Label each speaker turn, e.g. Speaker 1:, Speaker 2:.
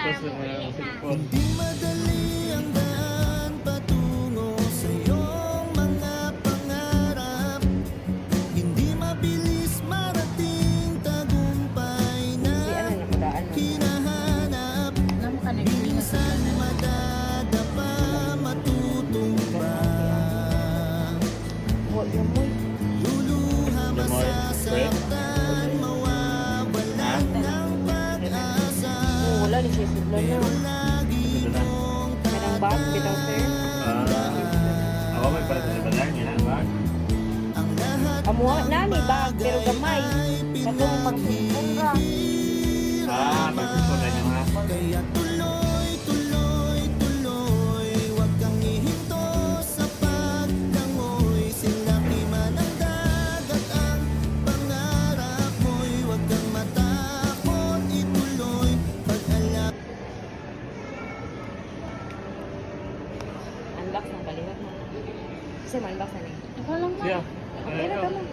Speaker 1: Tapos yung cellphone.
Speaker 2: Hindi madali ang daan patungo sa iyong mga pangarap. Hindi mabilis marating tagumpay na hinahanap. Minsan madadapa, matutumba. Luluha, masasaktan, mawawalan ng pag-asa.
Speaker 3: Wala, nisisudlan na.
Speaker 2: Pero lagi mong
Speaker 3: Merang bag, bitaw sir.
Speaker 1: Ako may para sa balang yan, bag.
Speaker 2: ang lahat
Speaker 3: Amuha na ni bag, pero gamay. Katong magsumpong ka.
Speaker 1: Pagsusunan nyo ha.
Speaker 2: kaya tuloy, tuloy, tuloy. Huwag kang ihinto sa paglangoy. Silaki man ang dagat ang pangarap mo'y huwag kang matakot, ituloy. Pag-alam
Speaker 3: Unbox ng balikat mo. Kasi ma-unbox na ni.
Speaker 4: Ikaw lang na.
Speaker 1: Yeah.
Speaker 3: Okay na ka lang.